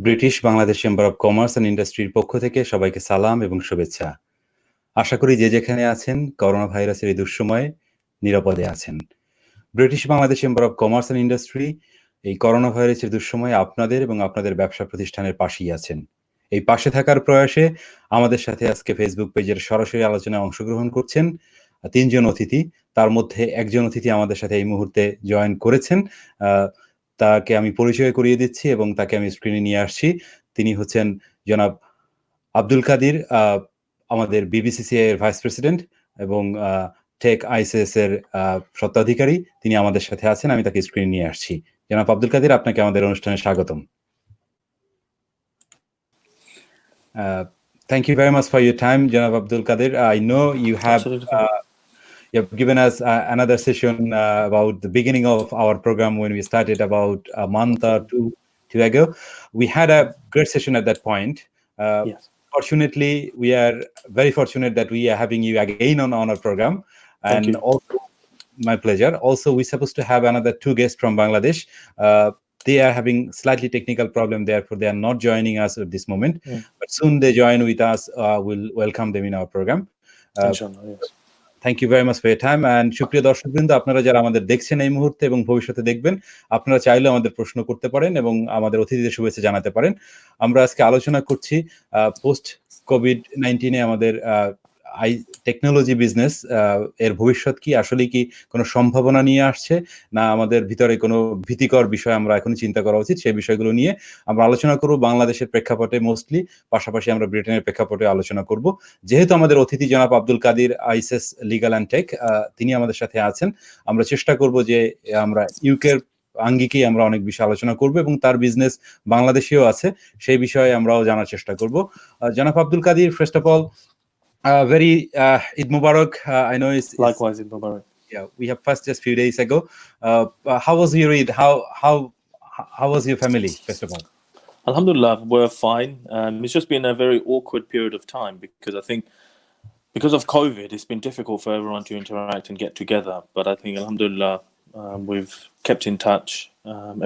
British Bangladesh chamber of commerce and ইন্ডাস্ট্রির পক্ষ থেকে সবাইকে সালাম এবং শুভেচ্ছা। আশা করি যে যেখানে আছেন করোনা ভাইরাসের এই দুঃসময়ে নিরাপদে আছেন। British Bangladesh chamber of commerce and industry এই করোনা ভাইরাসের দুঃসময়ে আপনাদের এবং আপনাদের ব্যবসা প্রতিষ্ঠানের পাশেই আছেন। এই পাশে থাকার প্রয়াসে আমাদের সাথে আজকে ফেসবুক পেজের সরাসরি আলোচনায় অংশগ্রহণ করছেন 3 জন অতিথি। তার মধ্যে একজন অতিথি আমাদের সাথে এই মুহূর্তে জয়েন করেছেন। তাকে আমি পরিচয় করিয়ে দিচ্ছি এবং তাকে আমি স্ক্রিনে নিয়ে আসছি। তিনি হচ্ছেন জনাব আব্দুল কাদির, আমাদের বিবিসিসিআই এর ভাইস প্রেসিডেন্ট এবং টেক আইসিএস এর স্বত্বাধিকারী। তিনি আমাদের সাথে আছেন, আমি তাকে স্ক্রিনে নিয়ে আসছি। জনাব আব্দুল কাদির, আপনাকে আমাদের অনুষ্ঠানে স্বাগতম। Thank you very much for your time, Janab Abdul Kadir. I know you have given us another session about the beginning of our program when we started about a month or two ago. We had a great session at that point. Yes. Fortunately, we are very fortunate that we are having you again on our program. And also, my pleasure. Also, we're supposed to have another 2 guests from Bangladesh. They are having slightly technical problem, therefore they are not joining us at this moment. But soon they join with us. We'll welcome them in our program. Inshallah, yes. Thank you very much for your time. And সুপ্রিয় দর্শকবৃন্দ, আপনারা যারা আমাদের দেখছেন এই মুহূর্তে এবং ভবিষ্যতে দেখবেন, আপনারা চাইলে আমাদের প্রশ্ন করতে পারেন এবং আমাদের অতিথিদের শুভেচ্ছা জানাতে পারেন। আমরা আজকে আলোচনা করছি পোস্ট কোভিড-19 আমাদের টেকনোলজি বিজনেস এর ভবিষ্যৎ কি, আসলে কি কোনো সম্ভাবনা নিয়ে আসছে, না আমাদের ভিতরে কোনো ভীতিকর বিষয় আমরা এখন চিন্তা করা উচিত, সেই বিষয়গুলো নিয়ে আমরা আলোচনা করব। বাংলাদেশের প্রেক্ষাপটে মোস্টলি, পাশাপাশি আমরা ব্রিটেনের প্রেক্ষাপটে আলোচনা করব। যেহেতু আমাদের অতিথি জনাব Abdul Kadir, ICS legal and tech, তিনি আমাদের সাথে আছেন, আমরা চেষ্টা করব যে আমরা ইউকের আঙ্গিকেই আমরা অনেক বিষয় আলোচনা করব এবং তার বিজনেস বাংলাদেশেও আছে, সেই বিষয়ে আমরাও জানার চেষ্টা করব। জনাব Abdul Kadir, first of all, very Eid Mubarak. I know it's likewise Eid Mubarak. Yeah, we have passed just few days ago. How was your Eid? How was your family, first of all? Alhamdulillah, we're fine. It's just been a very awkward period of time because I think because of COVID, it's been difficult for everyone to interact and get together. But I think Alhamdulillah, we've kept in touch.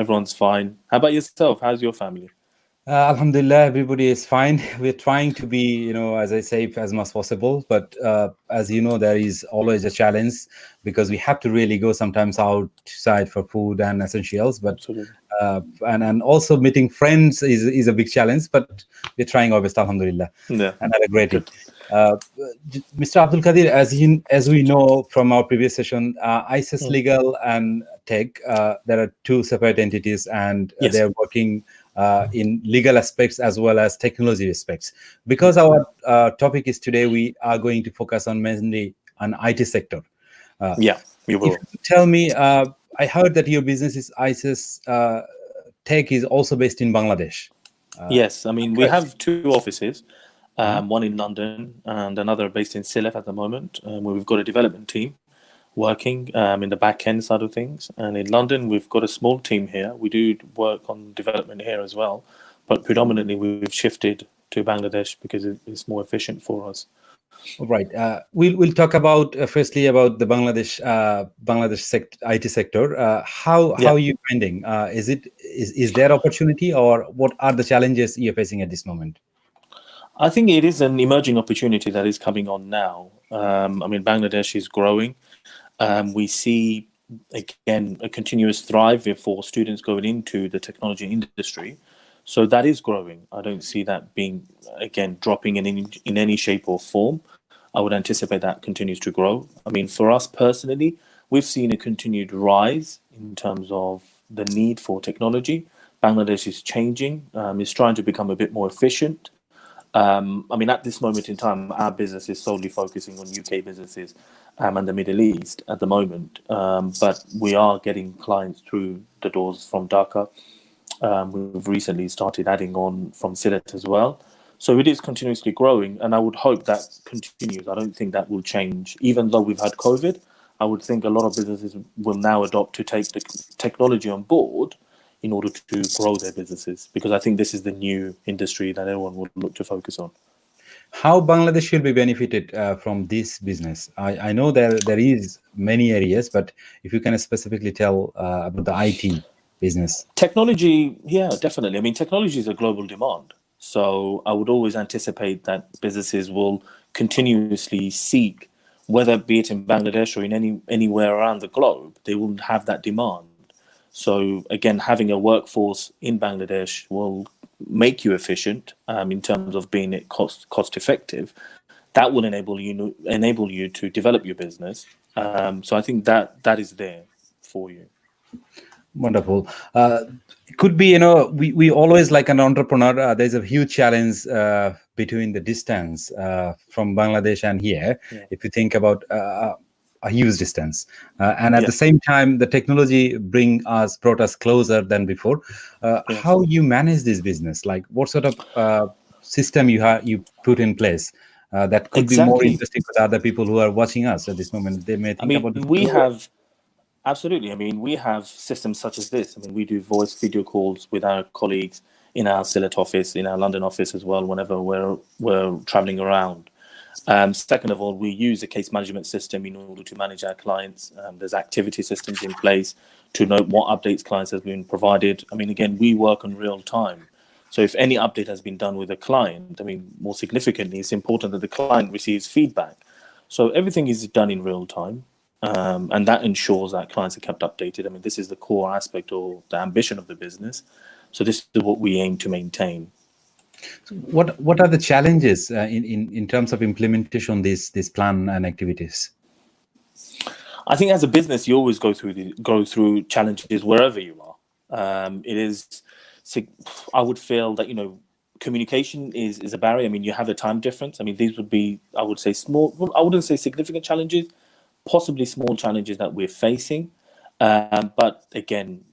Everyone's fine. How about yourself? How's your family? Alhamdulillah, everybody is fine. We're trying to be, as I say, as much as possible. But as you know, there is always a challenge because we have to really go sometimes outside for food and essentials. But and also meeting friends is a big challenge. But we're trying our best, alhamdulillah. Yeah. And had a great day. Mr. Abdul Kadir, as we know from our previous session, ISIS Legal and Tech, there are 2 separate entities, and yes, they're working in legal aspects as well as technology aspects. Because our topic is today, we are going to focus on mainly on IT sector. Yeah, you will. If you tell me, I heard that your business is ISIS Tech is also based in Bangladesh. Yes, I mean, we have 2 offices, one in London and another based in Sylhet at the moment, where we've got a development team working in the back end side of things. And in London, we've got a small team here. We do work on development here as well, but predominantly we've shifted to Bangladesh because it's more efficient for us. Right. We'll talk about firstly about the Bangladesh IT sector. How are you finding? Is there opportunity, or what are the challenges you're facing at this moment? I think it is an emerging opportunity that is coming on now. I mean, Bangladesh is growing. We see, again, a continuous thrive for students going into the technology industry. So that is growing. I don't see that being, again, dropping in any shape or form. I would anticipate that continues to grow. I mean, for us personally, we've seen a continued rise in terms of the need for technology. Bangladesh is changing. It's trying to become a bit more efficient. I mean, at this moment in time, our business is solely focusing on UK businesses and the Middle East at the moment. But we are getting clients through the doors from Dhaka. We've recently started adding on from Sylhet as well. So it is continuously growing, and I would hope that continues. I don't think that will change. Even though we've had COVID, I would think a lot of businesses will now adopt to take the technology on board in order to grow their businesses, because I think this is the new industry that everyone would look to focus on. How Bangladesh should be benefited from this business? I know there is many areas, but if you can specifically tell about the IT business? Technology, yeah, definitely. I mean, technology is a global demand. So I would always anticipate that businesses will continuously seek, whether be it in Bangladesh or in anywhere around the globe, they will have that demand. So again, having a workforce in Bangladesh will make you efficient in terms of being cost effective. That will enable you to develop your business. So I think that is there for you. Wonderful. It could be, we always, like an entrepreneur, there's a huge challenge between the distance from Bangladesh and here. Yeah. If you think about a huge distance, and at the same time, the technology brought us closer than before. How you manage this business? Like, what sort of system you put in place that could be more interesting for the other people who are watching us at this moment? They may think about. Absolutely. I mean, we have systems such as this. I mean, we do voice video calls with our colleagues in our Sylhet office, in our London office as well, whenever we're traveling around. Second of all, we use a case management system in order to manage our clients. There's activity systems in place to note what updates clients have been provided. I mean, again, we work on real time. So if any update has been done with a client, I mean, more significantly, it's important that the client receives feedback. So everything is done in real time. And that ensures that clients are kept updated. I mean, this is the core aspect or the ambition of the business. So this is what we aim to maintain. So what are the challenges in terms of implementation this plan and activities? I think as a business, you always go through challenges wherever you are. I would feel that communication is a barrier. I mean, you have a time difference. I mean, these would be, I would say, small. I wouldn't say significant challenges. Possibly small challenges that we're facing, but again,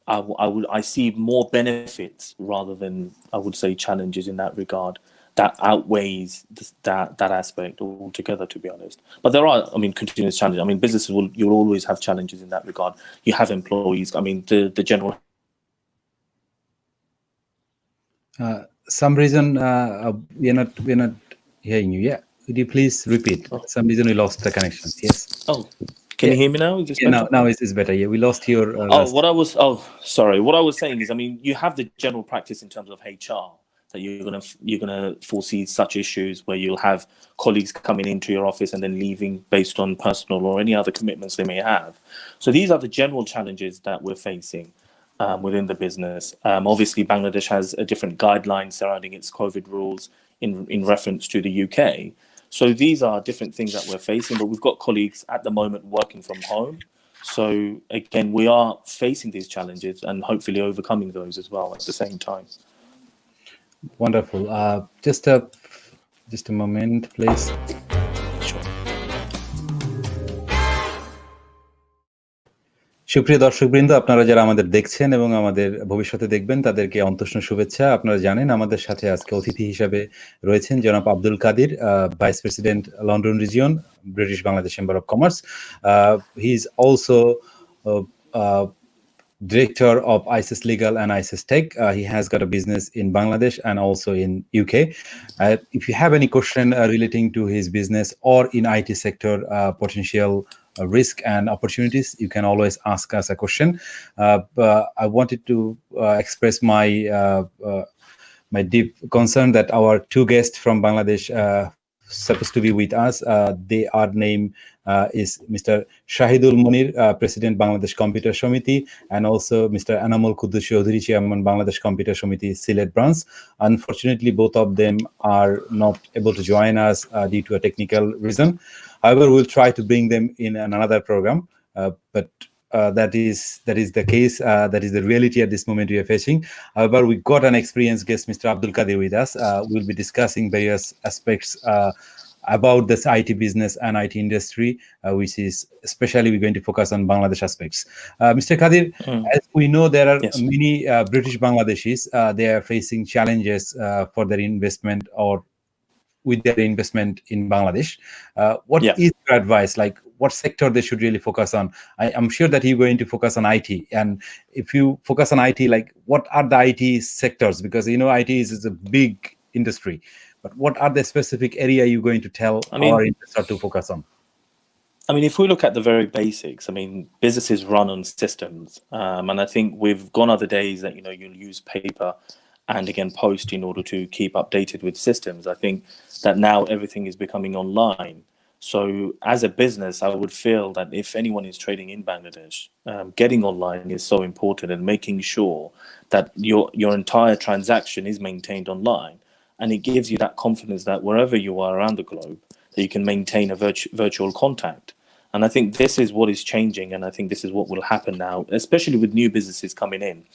I see more benefits rather than, I would say, challenges in that regard. That outweighs that aspect altogether, to be honest. But there are, I mean, continuous challenges. I mean, businesses you'll always have challenges in that regard. You have employees. I mean, the general. Some reason we're not hearing you. Yeah. Could you please repeat? Some reason we lost the connection. Yes. Oh, can you hear me now? Is this better? Now it's better. Yeah, we lost your. Sorry. What I was saying is, I mean, you have the general practice in terms of HR that you're gonna foresee such issues where you'll have colleagues coming into your office and then leaving based on personal or any other commitments they may have. So these are the general challenges that we're facing within the business. Obviously, Bangladesh has a different guidelines surrounding its COVID rules in reference to the UK. So these are different things that we're facing, but we've got colleagues at the moment working from home. So again, we are facing these challenges and hopefully overcoming those as well at the same time. Wonderful. Just a moment, please. সুপ্রিয় দর্শকবৃন্দ, আপনারা যারা আমাদের দেখছেন এবং আমাদের ভবিষ্যতে দেখবেন তাদেরকে অন্তঃস্থ শুভেচ্ছা। আপনারা জানেন আমাদের সাথে আজকে অতিথি হিসাবে রয়েছেন জনাব Abdul Kadir, vice president London region, British Bangladesh chamber of commerce. He is also director of ISIS Legal and ISIS Tech. He has got a business in Bangladesh and also in UK. If you have any question relating to his business or in IT sector potential risk and opportunities, you can always ask us a question. I wanted to express my deep concern that our two guests from Bangladesh supposed to be with us. They are named is Mr. Shahidul Munir, President Bangladesh Computer Samity, and also Mr. Anamul Quddus Chowdhury, Chairman Bangladesh Computer Samity Sylhet branch. Unfortunately, both of them are not able to join us due to a technical reason. However, we'll try to bring them in another program, but that is the case. That is the reality at this moment we are facing. However, we got an experienced guest, Mr. Abdul Kadir, with us. We'll be discussing various aspects about this IT business and IT industry, which is especially we're going to focus on Bangladesh aspects. Mr. Kadir, as we know, there are many British Bangladeshis. They are facing challenges for their investment or with their investment in Bangladesh. What is your advice? Like, what sector they should really focus on? I'm sure that you're going to focus on IT. And if you focus on IT, like, what are the IT sectors? Because, IT is a big industry. But what are the specific area you're going to tell our investor to focus on? I mean, if we look at the very basics, I mean, businesses run on systems, and I think we've gone other days that you'll use paper and again post in order to keep updated with systems. I think that now everything is becoming online. So as a business, I would feel that if anyone is trading in Bangladesh, getting online is so important, and making sure that your entire transaction is maintained online, and it gives you that confidence that wherever you are around the globe, that you can maintain a virtual contact. And I think this is what is changing, and I think this is what will happen now, especially with new businesses coming in,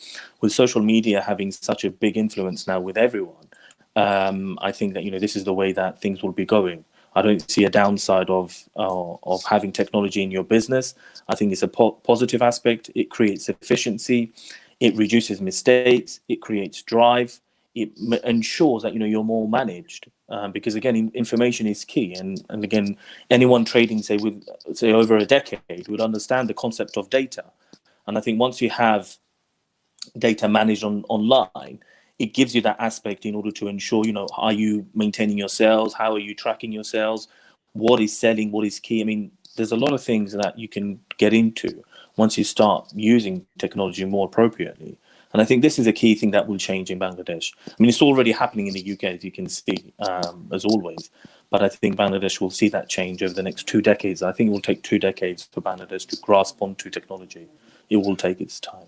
with social media having such a big influence now with everyone. I think that this is the way that things will be going. I don't see a downside of having technology in your business. I think it's a positive aspect. It creates efficiency, it reduces mistakes, it creates drive, it ensures that you're more managed. Because again, information is key, and again, anyone trading say over a decade would understand the concept of data. And I think once you have data managed online, it gives you that aspect in order to ensure are you maintaining your sales, how are you tracking your sales, what is selling, what is key. I mean, there's a lot of things that you can get into once you start using technology more appropriately. And I think this is a key thing that will change in Bangladesh. I mean, it's already happening in the UK, as you can see, as always. But I think Bangladesh will see that change over the next 2 decades. I think it will take 2 decades for Bangladesh to grasp onto technology. It will take its time.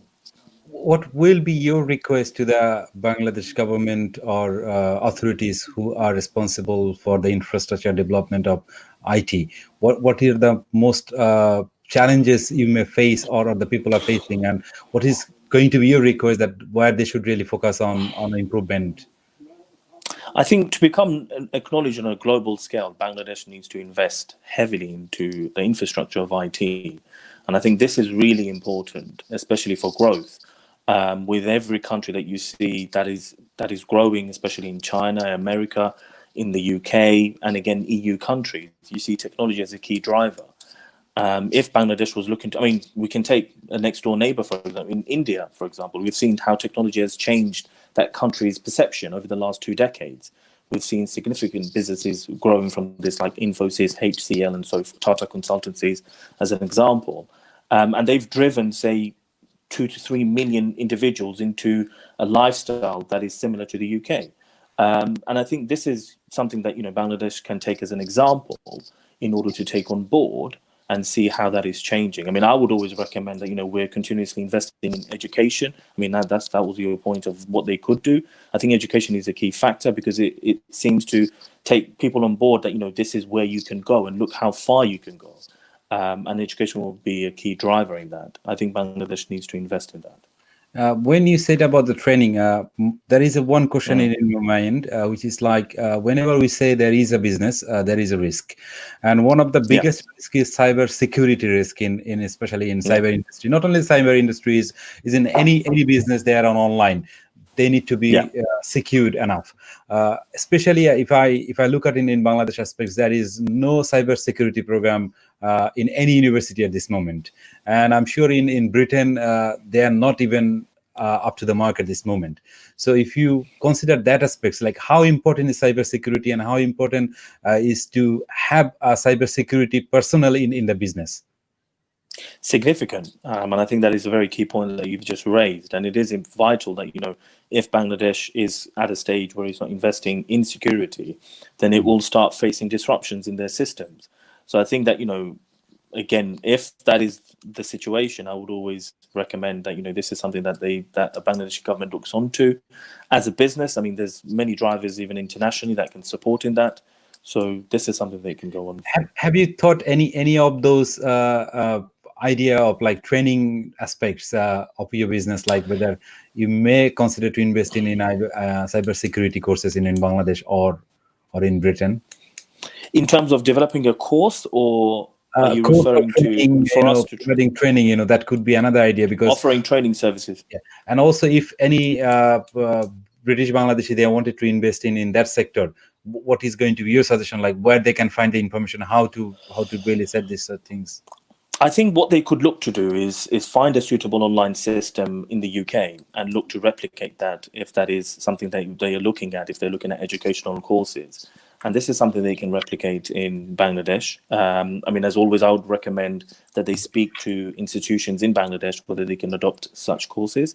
What will be your request to the Bangladesh government or authorities who are responsible for the infrastructure development of IT? What are the most challenges you may face or the people are facing, and what is going to be your request that where they should really focus on improvement? I think to become acknowledged on a global scale, Bangladesh needs to invest heavily into the infrastructure of IT. And I think this is really important, especially for growth. With every country that you see that is growing, especially in China, America, in the UK, and again, EU countries, you see technology as a key driver. If Bangladesh was looking to, I mean, we can take a next door neighbor, for example, in India, for example, we've seen how technology has changed that country's perception over the last 2 decades. We've seen significant businesses growing from this, like Infosys, HCL, and so Tata Consultancies, as an example. And they've driven, say, 2 to 3 million individuals into a lifestyle that is similar to the UK. And I think this is something that Bangladesh can take as an example in order to take on board and see how that is changing. I mean, I would always recommend that we're continuously investing in education. I mean, that was your point of what they could do. I think education is a key factor, because it seems to take people on board that this is where you can go, and look how far you can go. And education will be a key driver in that. I think Bangladesh needs to invest in that. When you said about the training, there is one question in your mind, which is like, whenever we say there is a business, there is a risk. And one of the biggest risk is cyber security risk, in especially in cyber industry. Not only cyber industry is in any business they are online. They need to be secured enough. Especially if I look at in Bangladesh aspects, there is no cyber security program in any university at this moment, and I'm sure in Britain they are not even up to the mark at this moment. So if you consider that aspects, like how important is cyber security, and how important is to have a cyber security personnel in the business? Significant, and I think that is a very key point that you've just raised. And it is vital that if Bangladesh is at a stage where it's not investing in security, then it will start facing disruptions in their systems. So I think that again, if that is the situation, I would always recommend that this is something that the Bangladeshi government looks onto as a business. I mean, there's many drivers even internationally that can support in that. So this is something they can go on. Have you thought any of those idea of like training aspects of your business, like whether you may consider to invest in cyber security courses in Bangladesh or in Britain? In terms of developing a course, or are you referring training, to for us to training? That could be another idea, because offering training services. Yeah. And also, if any British Bangladeshi they wanted to invest in that sector, what is going to be your suggestion, like where they can find the information, how to really set these things? I think what they could look to do is find a suitable online system in the UK and look to replicate that, if that is something that they are looking at, if they're looking at educational courses. And this is something they can replicate in Bangladesh. I mean, as always, I would recommend that they speak to institutions in Bangladesh whether they can adopt such courses.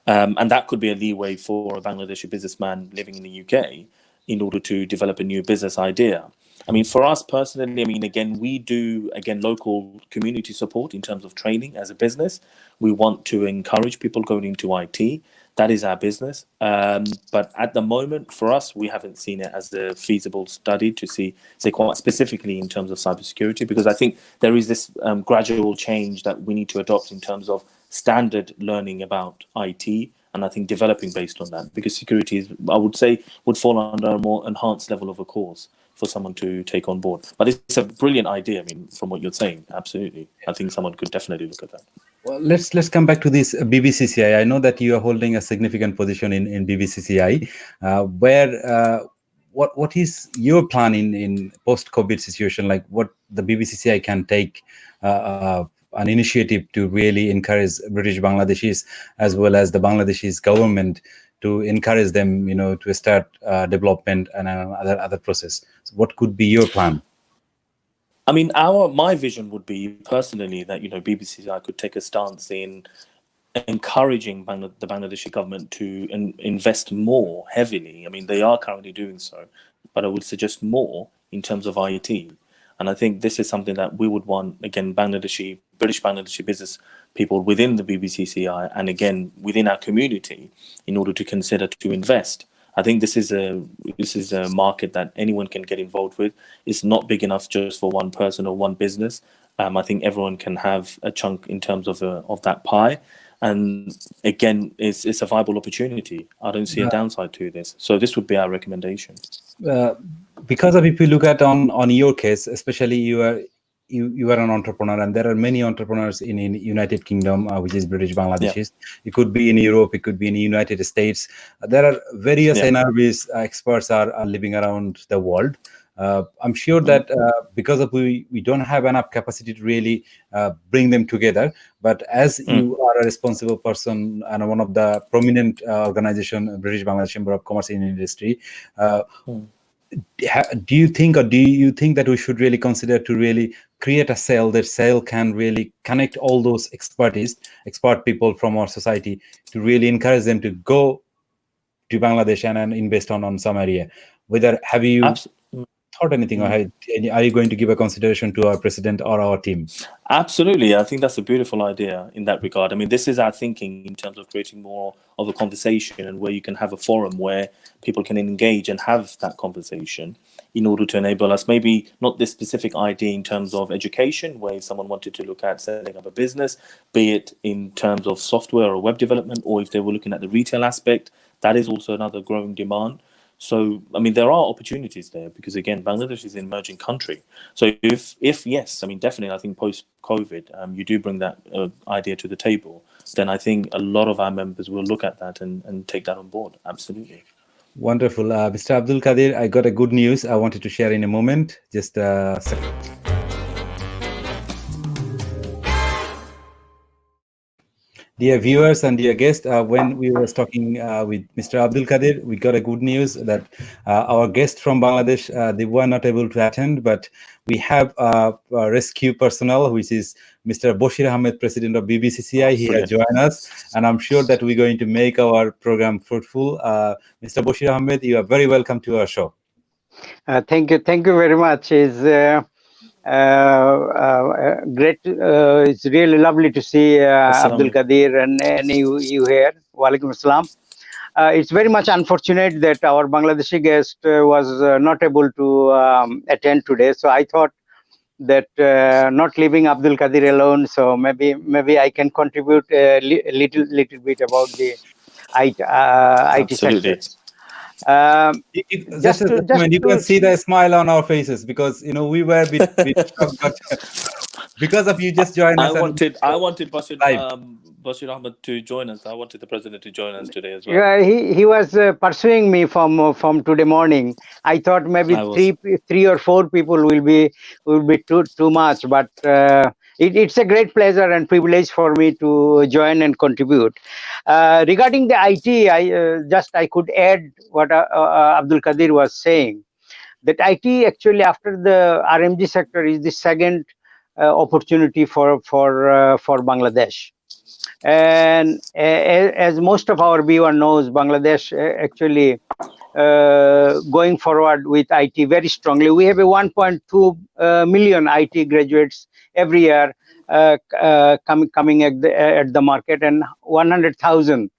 And that could be a leeway for a Bangladeshi businessman living in the UK in order to develop a new business idea. I mean, for us personally, I mean, again, we do, local community support in terms of training as a business. We want to encourage people going into IT. That is our business. But at the moment, for us, we haven't seen it as a feasible study to say quite specifically in terms of cybersecurity, because I think there is this gradual change that we need to adopt in terms of standard learning about IT, and I think developing based on that, because security is, I would say, would fall under a more enhanced level of a course for someone to take on board. But it's a brilliant idea. I mean, from what you're saying, absolutely. I think someone could definitely look at that. Well, let's come back to this BBCCI. I know that you are holding a significant position in BBCCI. What is your plan in post-COVID situation? Like what the BBCCI can take an initiative to really encourage British Bangladeshis as well as the Bangladeshis government to encourage them, to start development and other process. So what could be your plan? I mean, my vision would be personally that BBCCI could take a stance in encouraging the Bangladeshi government to invest more heavily. I mean, they are currently doing so, but I would suggest more in terms of IT. And I think this is something that we would want, again, British Bangladeshi business people within the BBCCI and again within our community in order to consider to invest. I think this is a market that anyone can get involved with. It's not big enough just for one person or one business. I think everyone can have a chunk in terms of that pie. And again, it's a viable opportunity. I don't see a downside to this. So this would be our recommendation. Because if you look at on your case, especially you are an entrepreneur, and there are many entrepreneurs in United Kingdom, which is British Bangladeshis. Yeah. It could be in Europe, it could be in the United States. There are various NRBs experts are living around the world. I'm sure that because of we don't have enough capacity to really bring them together. But as you are a responsible person and one of the prominent organization, British Bangladesh Chamber of Commerce in Industry, do you think that we should really consider to really create a cell that can really connect all those expert people from our society to really encourage them to go to Bangladesh and invest on some area? Have you thought anything, or are you going to give a consideration to our president or our team? Absolutely. I think that's a beautiful idea in that regard. I mean, this is our thinking in terms of creating more of a conversation and where you can have a forum where people can engage and have that conversation in order to enable us, maybe not this specific idea in terms of education, where if someone wanted to look at setting up a business, be it in terms of software or web development, or if they were looking at the retail aspect, that is also another growing demand. So, I mean, there are opportunities there because, again, Bangladesh is an emerging country. So if yes, I mean, definitely, I think post-COVID, you do bring that idea to the table, then I think a lot of our members will look at that and take that on board. Absolutely. Wonderful. Mr. Abdul Kadir, I got a good news I wanted to share in a moment. Just a second. Dear viewers and dear guests, when we were talking with Mr. Abdul Kadir, we got a good news that our guest from Bangladesh, they were not able to attend, but we have a rescue personnel, which is Mr. Bashir Ahmed, President of BBCCI. He has joined us, and I'm sure that we're going to make our program fruitful. Mr. Bashir Ahmed, you are very welcome to our show. Thank you very much. Great. It's really lovely to see Abdul Kadir and you here. Walaikum Assalam. It's very much unfortunate that our Bangladeshi guest was not able to attend today. So I thought that not leaving Abdul Kadir alone. So maybe I can contribute a little bit about the IT sector. Just you can see the smile on our faces because we were a bit shocked, but because of you just joined us. I wanted Bashir Ahmed to join us. I wanted the president to join us today as well. Yeah, he was pursuing me from today morning. I thought maybe three or four people will be too much, but it's a great pleasure and privilege for me to join and contribute. Regarding the IT, I could add what Abdul Kadir was saying. that IT actually after the RMG sector is the second opportunity for Bangladesh. And as most of our viewer knows, Bangladesh actually going forward with IT very strongly. We have a 1.2 million IT graduates every year coming at the market, and 100,000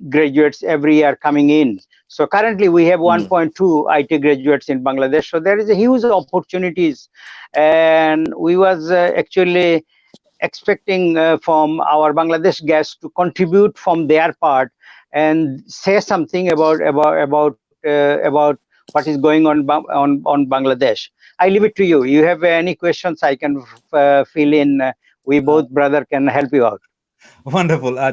graduates every year coming in. So currently we have 1.2 IT graduates in Bangladesh. So there is a huge opportunities, and we was actually expecting from our Bangladesh guests to contribute from their part and say something about what is going on Bangladesh. I leave it to you. You have any questions I can fill in? We both brother can help you out. Wonderful. I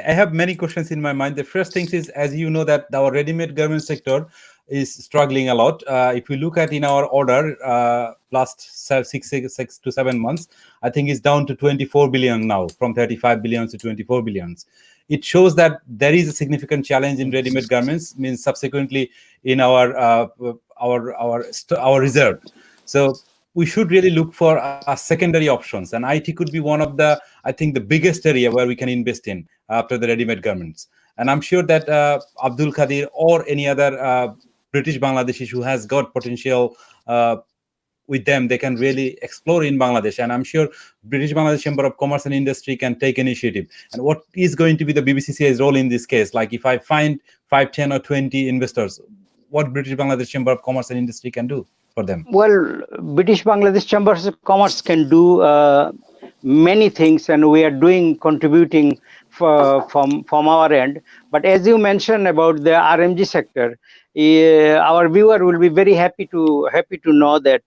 have many questions in my mind. The first thing is, as you know, that our ready-made garment sector is struggling a lot. If we look at in our order, last 6 to 7 months, I think it's down to 24 billion now, from 35 billion to 24 billions. It shows that there is a significant challenge in ready-made garments, means subsequently in our reserve. So we should really look for secondary options, and IT could be one of the, I think, the biggest area where we can invest in after the ready-made garments. And I'm sure that Abdul Kadir or any other British Bangladeshi who has got potential with them, they can really explore in Bangladesh. And I'm sure British Bangladesh Chamber of Commerce and Industry can take initiative. And what is going to be the BBCCI's role in this case? Like if I find 5, 10 or 20 investors, what British Bangladesh Chamber of Commerce and Industry can do for them? Well, British Bangladesh Chamber of Commerce can do many things, and we are contributing from our end. But as you mentioned about the RMG sector, our viewer will be very happy to know that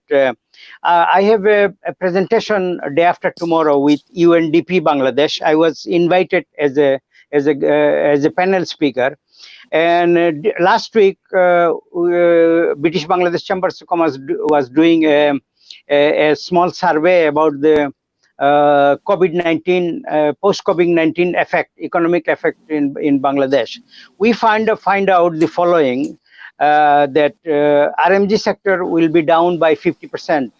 I have a presentation day after tomorrow with UNDP Bangladesh. I was invited as a panel speaker. And last week, British Bangladesh Chamber of Commerce was doing a small survey about the COVID-19, post-COVID-19 economic effect in Bangladesh. We find out the following, that RMG sector will be down by 50%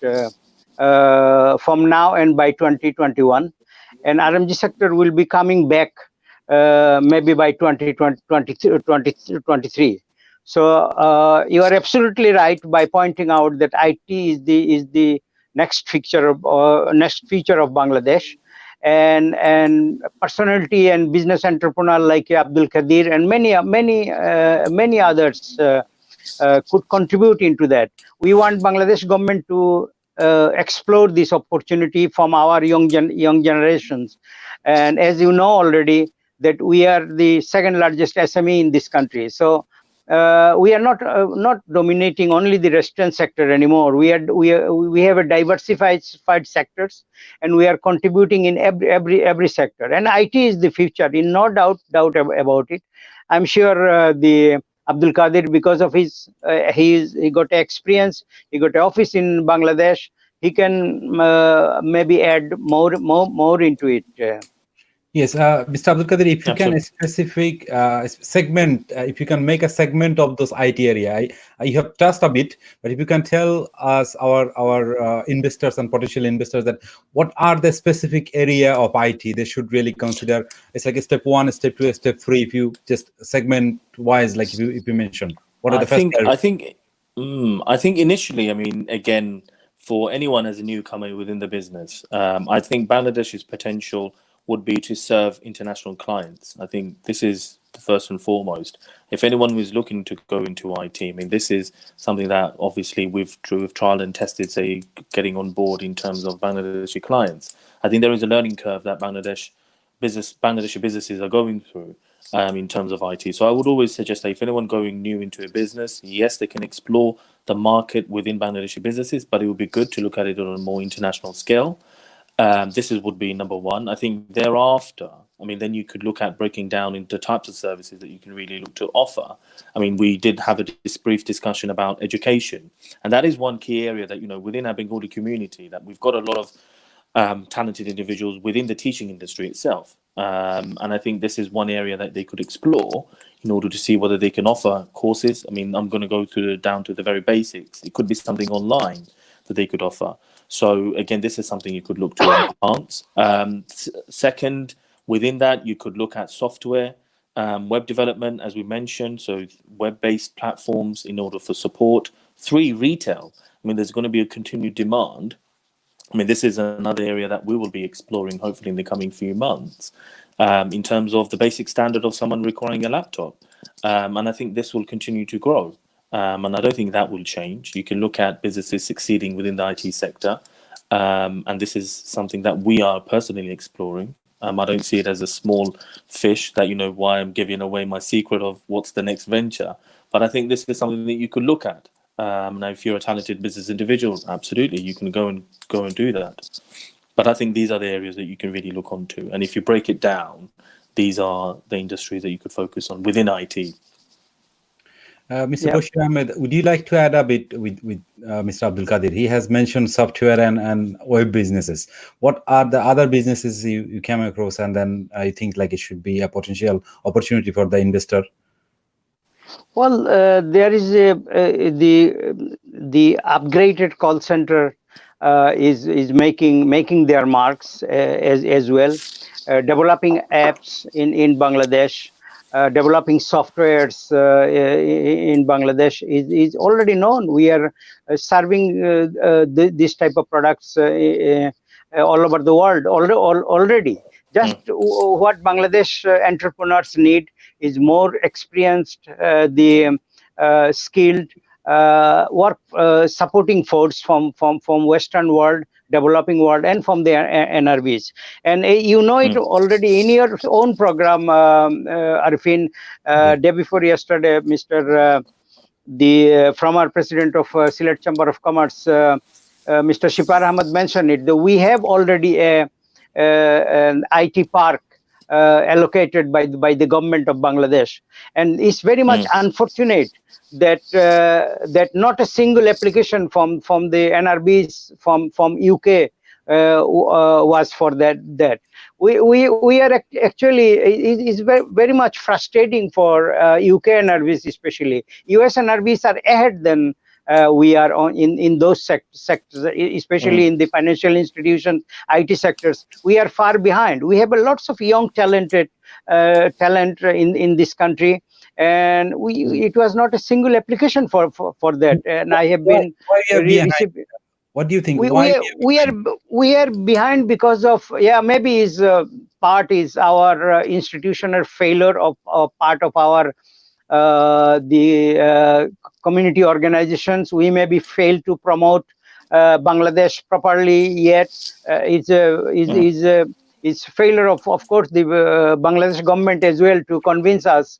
from now and by 2021. And RMG sector will be coming back maybe by 2023. So you are absolutely right by pointing out that IT is the next feature of Bangladesh, and personality and business entrepreneur like Abdul Kadir and many others could contribute into that. We want Bangladesh government to explore this opportunity from our young generations. And as you know already, that we are the second largest SME in this country. So we are not dominating only the restaurant sector anymore. We have a diversified sectors, and we are contributing in every sector. And IT is the future, in no doubt about it. I'm sure the Abdul Kadir, because of his he got experience, he got an office in Bangladesh. He can maybe add more into it. Yes, Mr. Abdul Kadir, if you can a specific segment, if you can make a segment of those IT area, you have touched a bit, but if you can tell us, our investors and potential investors, that what are the specific area of IT they should really consider? It's like a step 1, a step 2, a step 3. If you just segment wise, like if you mention, what are the first areas? I think initially, I mean, again, for anyone as a newcomer within the business, I think Bangladesh's potential would be to serve international clients. I think this is the first and foremost. If anyone was looking to go into IT, I mean, this is something that obviously we've trial and tested, say, getting on board in terms of Bangladeshi clients. I think there is a learning curve that Bangladeshi businesses are going through in terms of IT. So I would always suggest that if anyone going new into a business, yes, they can explore the market within Bangladeshi businesses, but it would be good to look at it on a more international scale. This would be number one. I think thereafter, I mean, then you could look at breaking down into types of services that you can really look to offer. I mean, we did have this brief discussion about education, and that is one key area that, you know, within our Bengali community, that we've got a lot of talented individuals within the teaching industry itself. And I think this is one area that they could explore in order to see whether they can offer courses. I mean, I'm going to go down to the very basics. It could be something online that they could offer. So again, this is something you could look to enhance. Second, within that, you could look at software, web development, as we mentioned, so web-based platforms in order for support. 3, retail. I mean, there's going to be a continued demand. I mean, this is another area that we will be exploring, hopefully, in the coming few months, in terms of the basic standard of someone requiring a laptop. And I think this will continue to grow. And I don't think that will change. You can look at businesses succeeding within the IT sector. And this is something that we are personally exploring. I don't see it as a small fish that, why I'm giving away my secret of what's the next venture. But I think this is something that you could look at. Now, if you're a talented business individual, absolutely, you can go and do that. But I think these are the areas that you can really look onto. And if you break it down, these are the industries that you could focus on within IT. Mr. Bashir Ahmed, would you like to add a bit with Mr. Abdul Kadir? He has mentioned software and web businesses. What are the other businesses you came across, and then I think like it should be a potential opportunity for the investor? Well, there is the upgraded call center is making their marks as well, developing apps in Bangladesh. Developing softwares in Bangladesh is already known. We are serving this type of products all over the world already. Just what Bangladesh entrepreneurs need is more experienced, skilled work supporting force from Western world, developing world, and from the NRBs. And it already in your own program, Arefin, day before yesterday, the former president of Sylhet Chamber of Commerce, Mr. Shipar Ahmed mentioned it. That we have already an IT park allocated by the government of Bangladesh, and it's very much unfortunate that not a single application from the NRBs from UK was for that. We are actually, it's very much frustrating for UK NRBs, especially. US NRBs are ahead than we are in those sectors, especially in the financial institutions, IT sectors. We are far behind. We have lots of young talented talent in this country, and it was not a single application for that. And I have been what do you think? We are behind because of maybe part is our institutional failure of part of our the community organizations. We maybe failed to promote Bangladesh properly yet. It's failure of course the Bangladesh government as well to convince us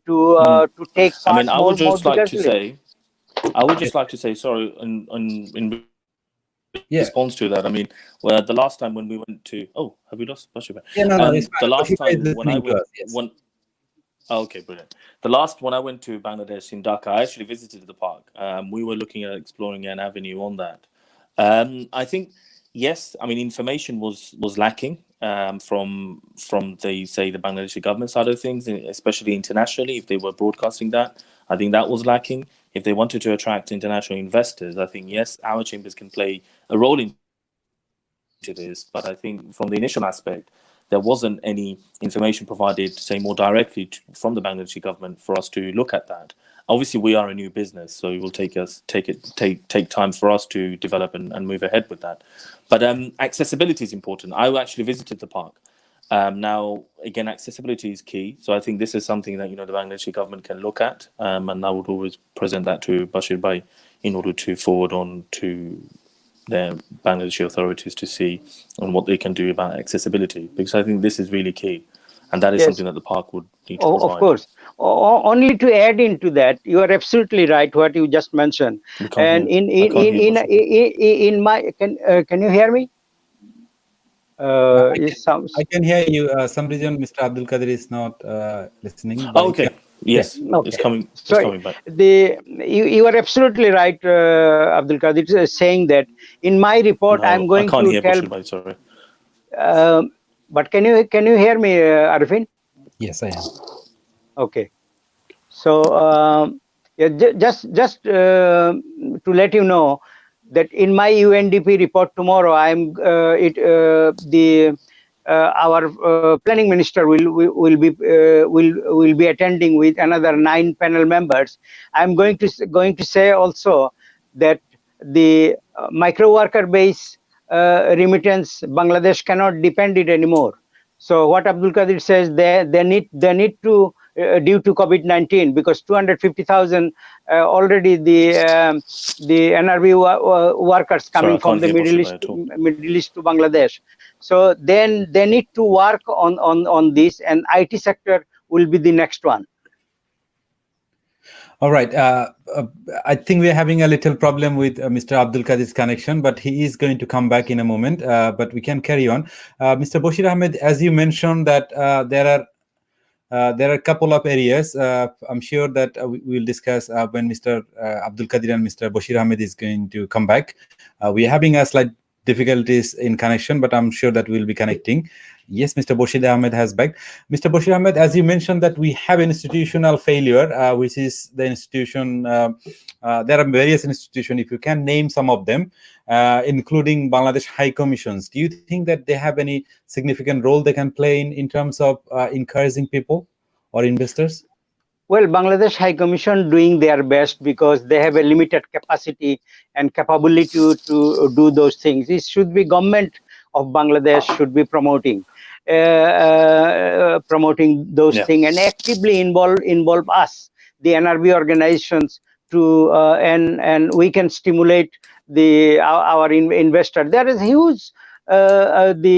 to take part. I mean, I would just like to say, sorry, in response to that. I mean, the last time when we went to, have we lost Bashir? The last time when I went, okay, brilliant. The last when I went to Bangladesh in Dhaka, I actually visited the park. We were looking at exploring an avenue on that. I think, yes, I mean, information was lacking from the Bangladeshi government side of things, especially internationally. If they were broadcasting that, I think that was lacking. If they wanted to attract international investors, I think, yes, our chambers can play a role into this. But I think from the initial aspect, there wasn't any information provided, say, more directly from the Bangladeshi government for us to look at that. Obviously, we are a new business, so it will take time for us to develop and move ahead with that. But accessibility is important. I actually visited the park. Now, again, accessibility is key. So I think this is something that the Bangladeshi government can look at, and I would always present that to Bashir Bhai in order to forward on to their Bangladeshi authorities to see on what they can do about accessibility, because I think this is really key, and that is something that the park would need to provide. Of course. Only to add into that, you are absolutely right what you just mentioned. And in my can you hear me? I can hear you. Some reason Mr. Abdul Kadir is not listening. Okay. Yes, okay. It's coming back. You are absolutely right, Abdul Kadir, saying that in my report I'm going to tell. Sorry. But can you hear me, Arefin? Yes, I am. Okay. So yeah, just to let you know that in my UNDP report tomorrow, our planning minister will be attending with another 9 panel members. I'm going to say also that the micro worker base remittance, Bangladesh cannot depend it anymore. So what Abdul Qadir says, they need to due to COVID-19, because 250,000 already the NRB workers coming from the Middle East to Bangladesh. So then they need to work on this, and IT sector will be the next one. All right. I think we're having a little problem with Mr. Abdul Qadir's connection, but he is going to come back in a moment. But we can carry on. Mr. Bashir Ahmed, as you mentioned that there are a couple of areas. I'm sure that we will discuss when Mr. Abdul Qadir and Mr. Bashir Ahmed is going to come back. We are having a slight difficulties in connection, but I'm sure that we'll be connecting. Yes, Mr. Bashir Ahmed has back. Mr. Bashir Ahmed, as you mentioned that we have institutional failure, which is the institution, there are various institutions, if you can name some of them, including Bangladesh High Commissions. Do you think that they have any significant role they can play in terms of encouraging people or investors? Well, Bangladesh High Commission doing their best because they have a limited capacity and capability to do those things. It should be government of Bangladesh should be promoting those things and actively involve us, the NRB organizations, to and we can stimulate our investor. There is huge the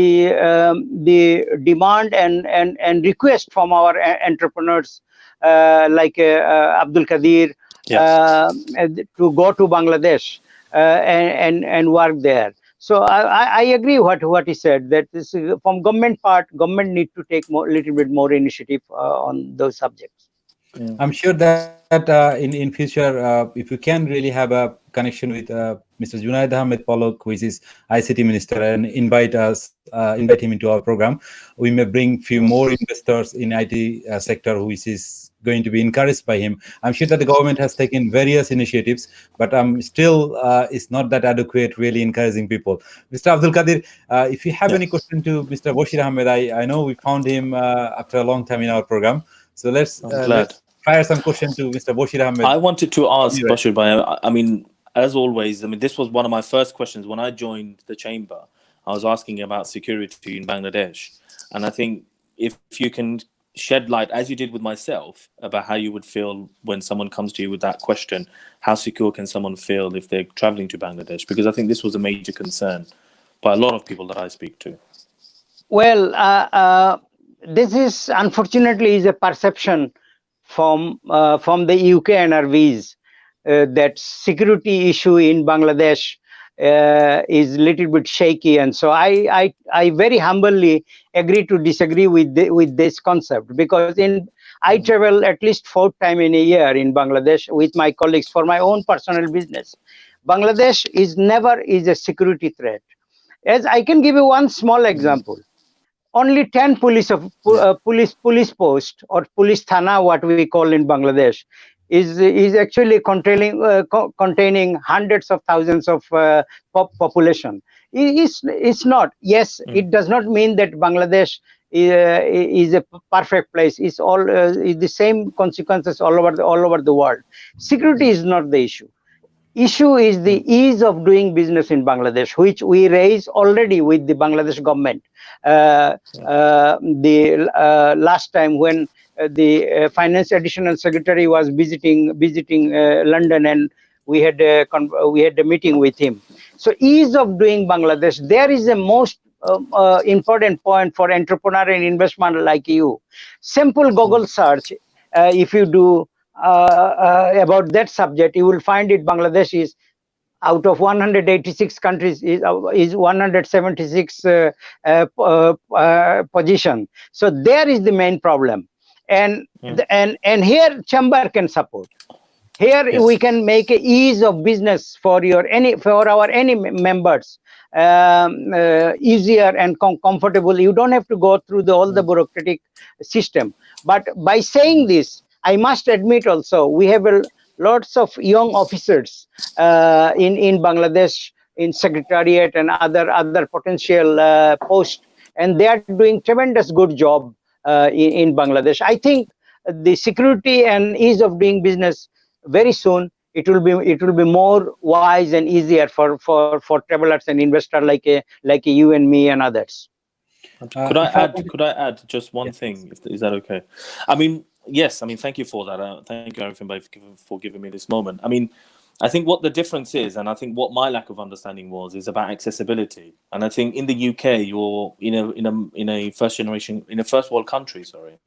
demand and request from our entrepreneurs like Abdul Qadir to go to Bangladesh and work there. So I agree what he said, that this is, from government part, government need to take little bit more initiative on those subjects. Yeah. I'm sure that in future, if you can really have a connection with Mr. Junaid Ahmed Polok, who is his ICT minister, and invite him into our program, we may bring few more investors in IT sector, who is going to be encouraged by him. I'm sure that the government has taken various initiatives, but still it's not that adequate, really encouraging people. Mr. Abdul Qadir, if you have any question to Mr. Bashir Ahmed, I know we found him after a long time in our program. So let's fire some question to Mr. Bashir Ahmed. I wanted to ask Bashir Bhai, I mean, as always, I mean, this was one of my first questions when I joined the chamber. I was asking about security in Bangladesh. And I think if you can shed light, as you did with myself, about how you would feel when someone comes to you with that question, how secure can someone feel if they're traveling to Bangladesh? Because I think this was a major concern by a lot of people that I speak to. Well, this is unfortunately is a perception from the UK NRVs that security issue in Bangladesh is a little bit shaky, and so I very humbly agree to disagree with this concept, because I travel at least 4 times in a year in Bangladesh with my colleagues for my own personal business. Bangladesh is never a security threat. As I can give you one small example. Only 10 police post or police thana, what we call in Bangladesh, is actually containing hundreds of thousands of population. It's not. Yes, it does not mean that Bangladesh is a perfect place. It's all the same consequences all over the world. Security is not the issue. Issue is the ease of doing business in Bangladesh, which we raised already with the Bangladesh government. The last time when the finance additional secretary was visiting London, and we had a meeting with him. So ease of doing Bangladesh, there is a most important point for entrepreneur and investment like you. Simple Google search, if you do about that subject, you will find it. Bangladesh is out of 186 countries is 176 position. So there is the main problem, and here chamber can support. Here we can make a ease of business for our any members easier and comfortable. You don't have to go through all the bureaucratic system. But by saying this, I must admit also, we have lots of young officers in Bangladesh, in secretariat and other potential posts, and they are doing tremendous good job in Bangladesh. I think the security and ease of doing business, very soon it will be more wise and easier for travelers and investors like you and me and others. Could I add just one thing? Is that okay? I mean, yes. I mean, thank you for that. Thank you, Arefin, for giving me this moment. I mean, I think what the difference is, and I think what my lack of understanding is about accessibility. And I think in the UK, you're in a first world country. Sorry,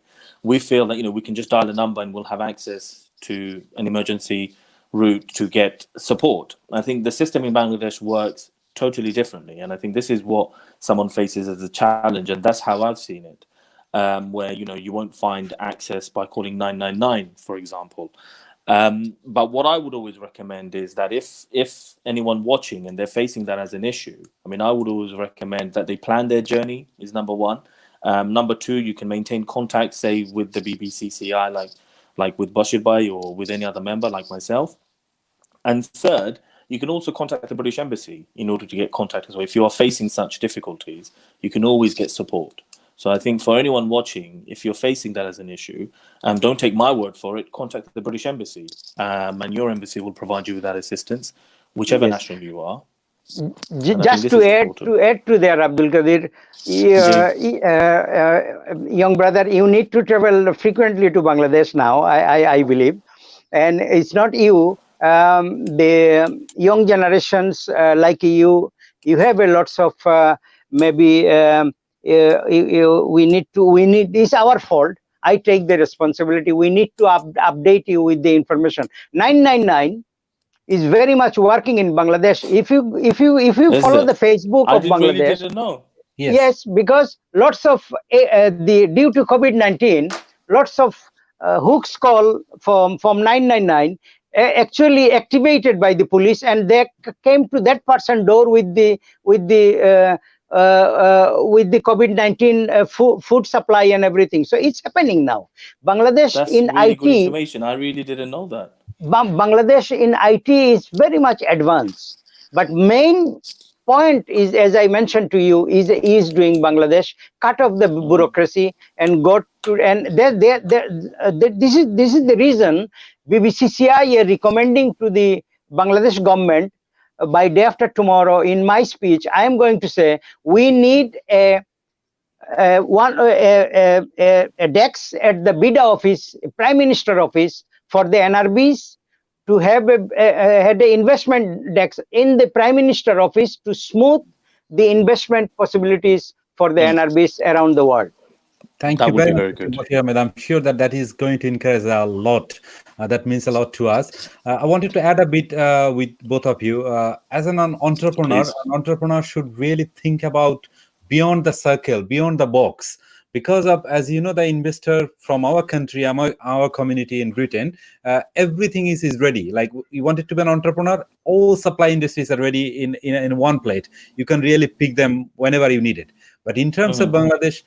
we feel that we can just dial a number and we'll have access to an emergency route to get support. I think the system in Bangladesh works totally differently, and I think this is what someone faces as a challenge, and that's how I've seen it. Where you won't find access by calling 999, for example. But what I would always recommend is that if anyone watching and they're facing that as an issue, I mean, I would always recommend that they plan their journey is number one. Number two, you can maintain contact, say, with the BBCCI, like with Bashir Bhai or with any other member like myself. And third, you can also contact the British Embassy in order to get contact as well. If you are facing such difficulties, you can always get support. So I think for anyone watching, if you're facing that as an issue, don't take my word for it, contact the British Embassy, and your embassy will provide you with that assistance, whichever national you are. Just to add to there, Abdul Kadir, young brother, you need to travel frequently to Bangladesh now, I believe. And it's not you, the young generations like you have a lots of maybe we need, it's our fault. I take the responsibility. We need to update you with the information. 999 is very much working in Bangladesh. If you follow the Facebook of Bangladesh, really didn't know. Yes, because lots of due to COVID-19, lots of hooks call from 999 actually activated by the police, and they came to that person's door with the COVID-19 food supply and everything. So it's happening now. Bangladesh That's in really IT. Good information. I really didn't know that. Bangladesh in IT is very much advanced, but main point is, as I mentioned to you, is doing Bangladesh, cut off the bureaucracy and got to, and this is the reason BBCCI are recommending to the Bangladesh government by day after tomorrow. In my speech, I am going to say we need a desk at the BIDA office, Prime Minister office, for the NRBs to have had an investment desk in the Prime Minister office to smooth the investment possibilities for the NRBs around the world. Thank you very much, Ahmed. I'm sure that is going to encourage a lot. That means a lot to us. I wanted to add a bit with both of you. As an entrepreneur, an entrepreneur should really think about beyond the circle, beyond the box. Because of, as you know, the investor from our country, our community in Britain, everything is ready. Like, you wanted to be an entrepreneur, all supply industries are ready in one plate. You can really pick them whenever you need it. But in terms of Bangladesh,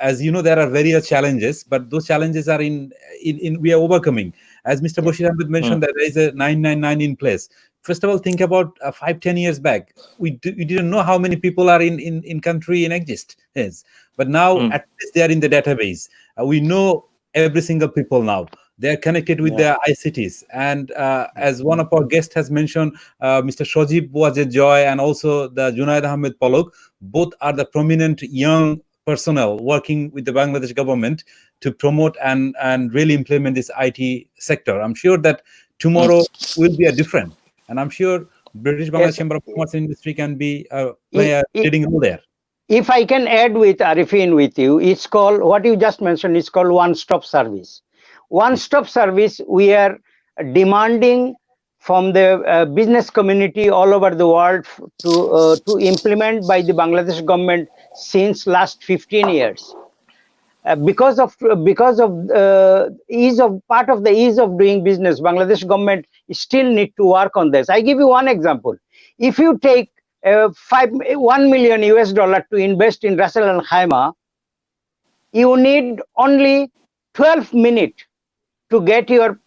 as you know, there are various challenges, but those challenges are we are overcoming. As Mr. Bashir Ahmed mentioned, that there is a 999 in place. First of all, think about 5-10 years back. We didn't know how many people are in country in existence, but now at least they are in the database. We know every single people now. They are connected with their ICTs. And as one of our guests has mentioned, Mr. Shojib was a joy, and also the Junaid Ahmed Palok, both are the prominent young personnel working with the Bangladesh government to promote and really implement this IT sector. I'm sure that tomorrow will be a different. And I'm sure British Bangladesh Chamber of Commerce and Industry can play a leading role there. If I can add with Arefin with you, it's called, what you just mentioned, it's called one-stop service. One-stop service, we are demanding from the business community all over the world to implement by the Bangladesh government since last 15 years. Because of ease of doing business, Bangladesh government still need to work on this. I give you one example. If you take $1 million to invest in Ras Al Khaimah, you need only 12 minutes to get your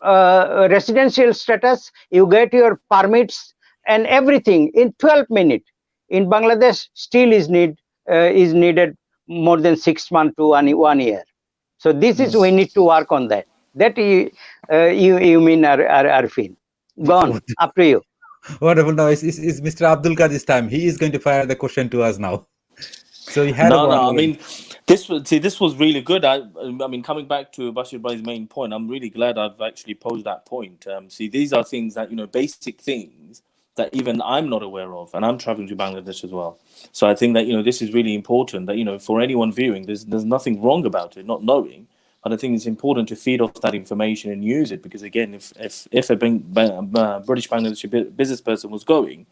residential status, you get your permits and everything in 12 minutes. In Bangladesh, still is needed more than 6 months to 1 year. So this is, we need to work on that. That you mean, Arefin. Go on, up to you. Wonderful. Now it's Mr. Abdul Qadir's time. He is going to fire the question to us now. So he had I mean, this was really good. I mean, coming back to Bashir Bhai's main point, I'm really glad I've actually posed that point. These are things that, basic things that even I'm not aware of, and I'm traveling to Bangladesh as well. So I think that, this is really important, that, for anyone viewing, there's nothing wrong about it, not knowing. But I think it's important to feed off that information and use it, because again, if a British Bangladeshi business person was going,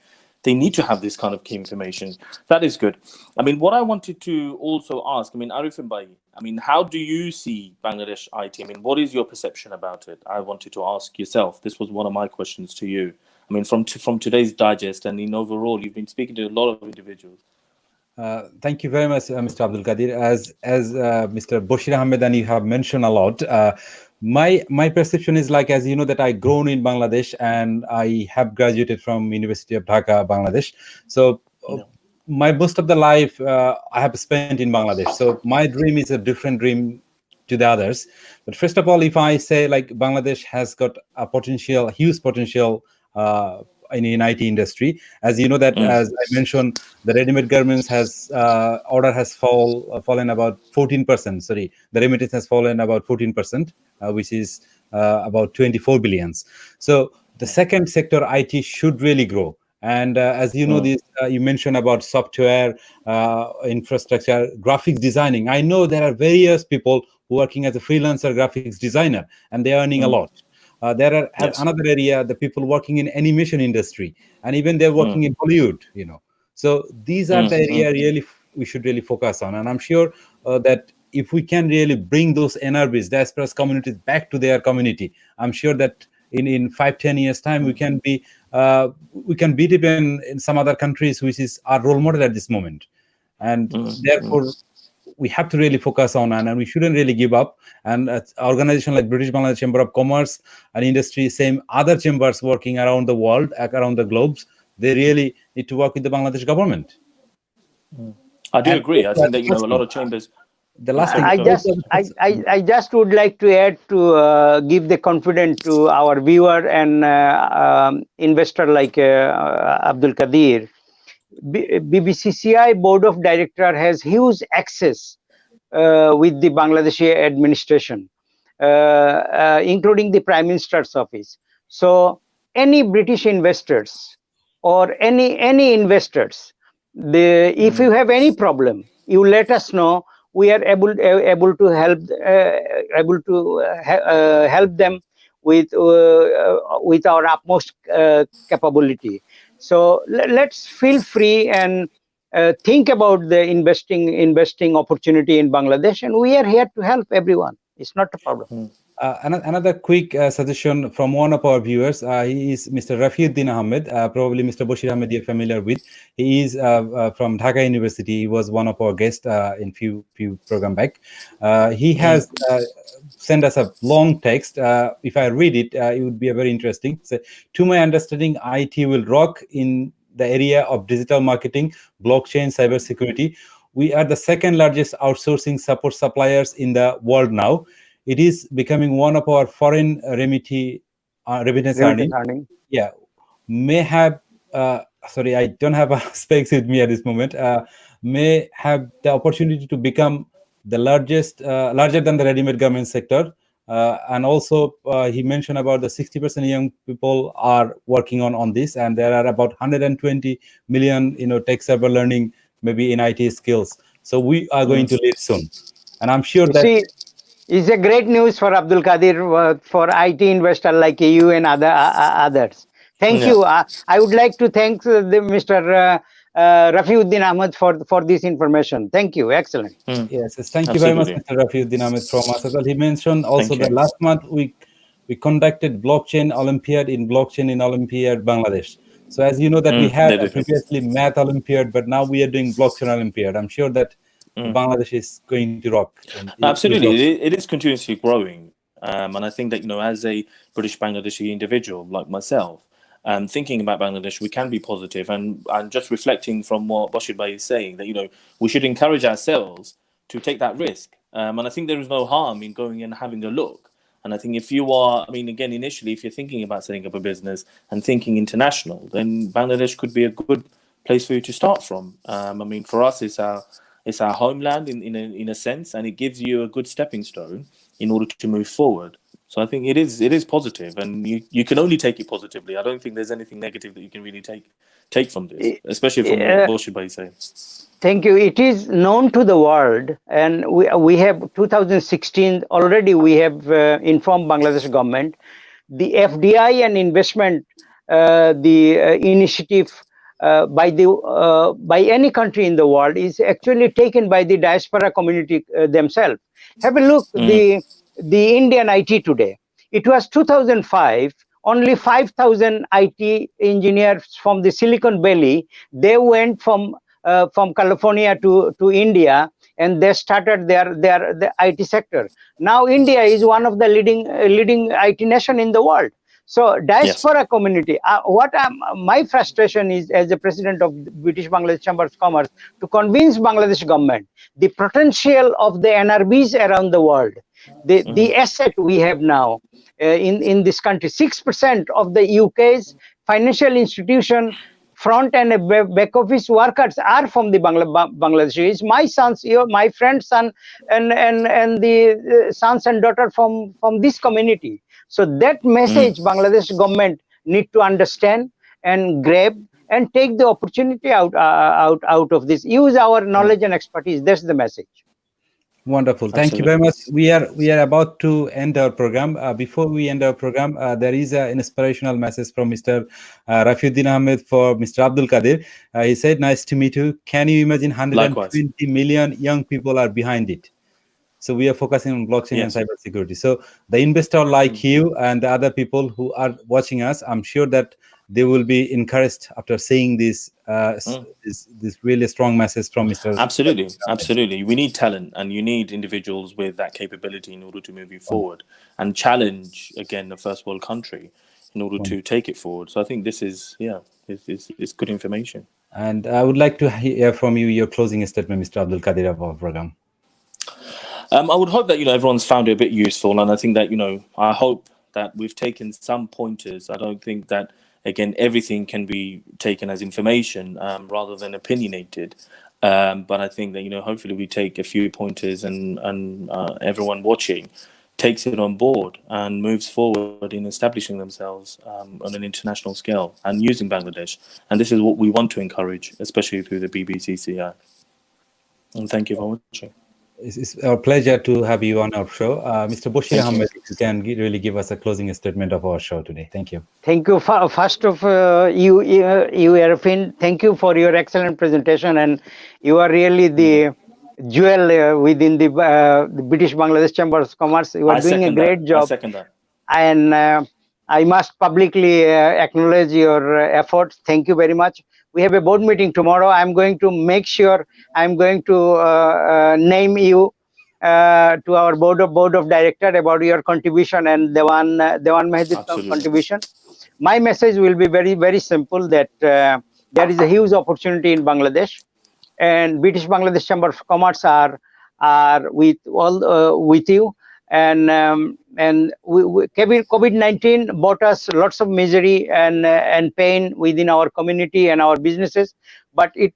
they need to have this kind of key information. That is good. I mean, what I wanted to also ask, I mean, Arefin Bhai, I mean, how do you see Bangladesh IT? I mean, what is your perception about it? I wanted to ask yourself. This was one of my questions to you. I mean, from today's digest and in overall, you've been speaking to a lot of individuals. Thank you very much, Mr. Abdul Qadir. As Mr. Bashir Ahmed and you have mentioned a lot, my perception is like, as you know, that I grown in Bangladesh and I have graduated from University of Dhaka, Bangladesh. So my most of the life I have spent in Bangladesh. So my dream is a different dream to the others. But first of all, if I say like Bangladesh has got a huge potential in IT industry, as you know that as I mentioned, the ready-made garments order has fallen about 14%. Sorry, the remittance has fallen about 14%, which is about 24 billions. So the second sector, IT, should really grow. And as you know, this you mentioned about software, infrastructure, graphics designing. I know there are various people working as a freelancer graphics designer, and they are earning a lot. There are another area, the people working in animation industry, and even they're working in Hollywood, So these are the area really we should really focus on. And I'm sure that if we can really bring those NRBs, diasporas communities, back to their community, I'm sure that in 5-10 years time we can beat even in some other countries, which is our role model at this moment. And therefore we have to really focus on, and we shouldn't really give up. And organization like British Bangladesh Chamber of Commerce and Industry, same other chambers working around the world, around the globes, they really need to work with the Bangladesh government. I do agree. I think that a lot of chambers. The last thing I just would like to add to give the confidence to our viewer and investor like Abdul Qadir. BBCCI Board of Director has huge access with the Bangladeshi administration, including the Prime Minister's office. So any British investors or any investors, if you have any problem, you let us know. We are able to help them with our utmost capability. So let's feel free and think about the investing opportunity in Bangladesh, and we are here to help everyone. It's not a problem. Another quick suggestion from one of our viewers. He is Mr. Rafiuddin Ahmed. Probably Mr. Bashir Ahmed you're familiar with. He is from Dhaka University. He was one of our guests in few program back. He has sent us a long text. If I read it, it would be a very interesting. So, to my understanding, IT will rock in the area of digital marketing, blockchain, cybersecurity. We are the second largest outsourcing support suppliers in the world now. It is becoming one of our foreign remittance earning. Yeah, may have. Sorry, I don't have a specs with me at this moment. May have the opportunity to become the larger than the ready-made garment sector. And also, he mentioned about the 60% young people are working on this, and there are about 120 million, tech server learning maybe in IT skills. So we are going to lead soon, and I'm sure that. It's a great news for Abdul Qadir, for IT investor like you and others. Thank you. I would like to thank Mr. Rafiuddin Ahmed for this information. Thank you. Excellent. Yes, thank you very much, Mr. Rafiuddin Ahmed from Asakal. He mentioned also that last month we conducted blockchain Olympiad in Olympiad Bangladesh. So as you know that we had previously math Olympiad, but now we are doing blockchain Olympiad. I'm sure that Bangladesh is going to rock. Absolutely, it is continuously growing. And I think that, as a British Bangladeshi individual like myself, thinking about Bangladesh, we can be positive, and just reflecting from what Bashir Bhai is saying, that we should encourage ourselves to take that risk. And I think there is no harm in going and having a look. And I think if you are, again, initially, if you're thinking about setting up a business and thinking international, then Bangladesh could be a good place for you to start from. For us, it's our homeland in a sense, and it gives you a good stepping stone in order to move forward. So I think it is positive, and you can only take it positively. I don't think there's anything negative that you can really take from this, especially from what Bashir Bhai is saying. Thank you. It is known to the world, and we have 2016 already. We have informed Bangladesh government the FDI and investment, the initiative by any country in the world is actually taken by the diaspora community themselves. Have a look the Indian IT today. It was 2005. Only 5,000 IT engineers from the Silicon Valley. They went from California to India, and they started the IT sector. Now India is one of the leading IT nation in the world. So diaspora community. My frustration is, as the president of the British Bangladesh Chamber of Commerce, to convince Bangladesh government the potential of the NRBs around the world, the asset we have now in this country. 6% of the UK's financial institution front and back office workers are from the Bangladeshis. My sons, my friend's son, and the sons and daughter from this community. So that message Bangladesh government need to understand and grab and take the opportunity out of this. Use our knowledge and expertise. That's the message. Wonderful. Thank you very much. We are about to end our program. Before we end our program, there is an inspirational message from Mr. Rafiuddin Ahmed for Mr. Abdul Kadir. He said, "Nice to meet you. Can you imagine 120 million young people are behind it?" So we are focusing on blockchain and cybersecurity. So the investor like you and the other people who are watching us, I'm sure that they will be encouraged after seeing this really strong message from Mr. Absolutely. We need talent, and you need individuals with that capability in order to move you forward and challenge again the first world country in order to take it forward. So I think this is good information. And I would like to hear from you your closing statement, Mr. Abdul Kadir, of our program. I would hope that everyone's found it a bit useful, and I think that I hope that we've taken some pointers. I don't think that, again, everything can be taken as information rather than opinionated. But I think that hopefully we take a few pointers, and everyone watching takes it on board and moves forward in establishing themselves on an international scale and using Bangladesh. And this is what we want to encourage, especially through the BBCCI. And thank you for watching. It's our pleasure to have you on our show. Mr. Bashir Ahmed, if you can really give us a closing statement of our show today. Thank you. Thank you. First of you, Arefin, thank you for your excellent presentation. And you are really the jewel within the British Bangladesh Chamber of Commerce. You are doing a great job. I second that. And I must publicly acknowledge your efforts. Thank you very much. We have a board meeting tomorrow. I'm going to make sure I'm going to name you to our board of director about your contribution and Dewan Mahdi's contribution. My message will be very, very simple, that there is a huge opportunity in Bangladesh, and British Bangladesh Chamber of Commerce are with you. And COVID-19 brought us lots of misery and pain within our community and our businesses, but it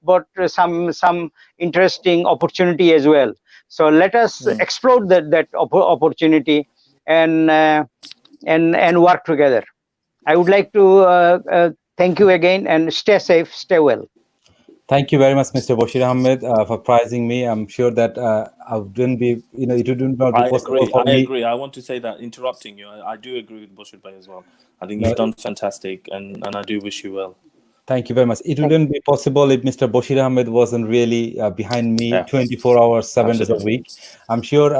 brought some interesting opportunity as well. So let us explore that opportunity and work together. I would like to thank you again, and stay safe, stay well. Thank you very much, Mr. Bashir Ahmed, for prizing me. I'm sure that I wouldn't be, it wouldn't be possible for me. I agree. I want to say that, interrupting you, I do agree with Bashir Bhai as well. I think you've done fantastic, and I do wish you well. Thank you very much. It wouldn't be possible if Mr. Bashir Ahmed wasn't really behind me 24 hours, 7 days a week. I'm sure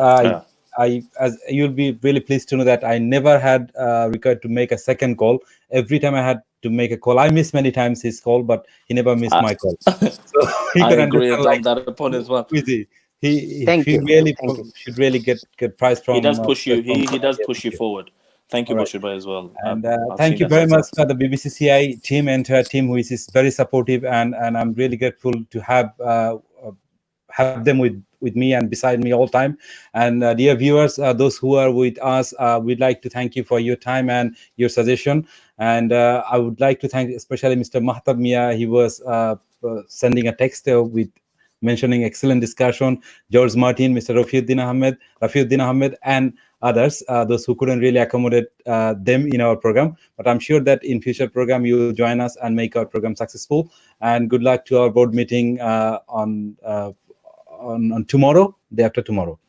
as you'll be really pleased to know that I never had required to make a second call. Every time I had to make a call, I missed many times his call, but he never missed my call. So I agree on that point as well. Busy. Thank you. really Thank you. should really get prize from. He does push you. He does yeah, push you forward. Thank you, All right. Bashir Bhai, as well. And I've thank seen you that very much success. for the BBCCI team, entire team, who is very supportive, and I'm really grateful to have them with me and beside me all time. And dear viewers, those who are with us, we'd like to thank you for your time and your suggestion. And I would like to thank especially Mr. Mahtab Mia. He was sending a text with mentioning excellent discussion. George Martin, Mr. Rafiuddin Ahmed, and others, those who couldn't really accommodate them in our program. But I'm sure that in future program you will join us and make our program successful. And good luck to our board meeting on tomorrow, day after tomorrow.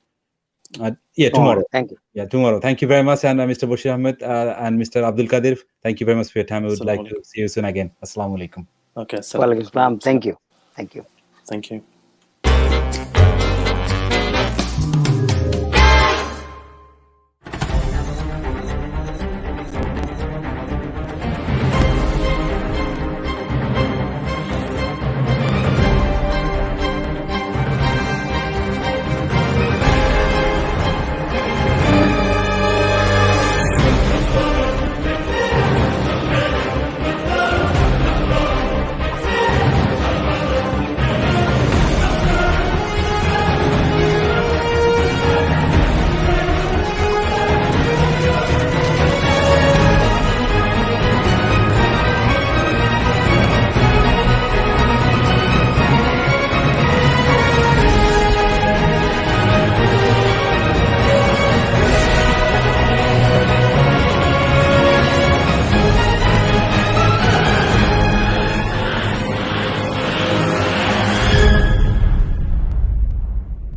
Tomorrow. Thank you. Yeah, tomorrow. Thank you very much. And Mr. Bashir Ahmed and Mr. Abdul Kadir, thank you very much for your time. I would like to see you soon again. Assalamu alaikum. Okay. Walaikum salam. Thank you. Thank you. Thank you.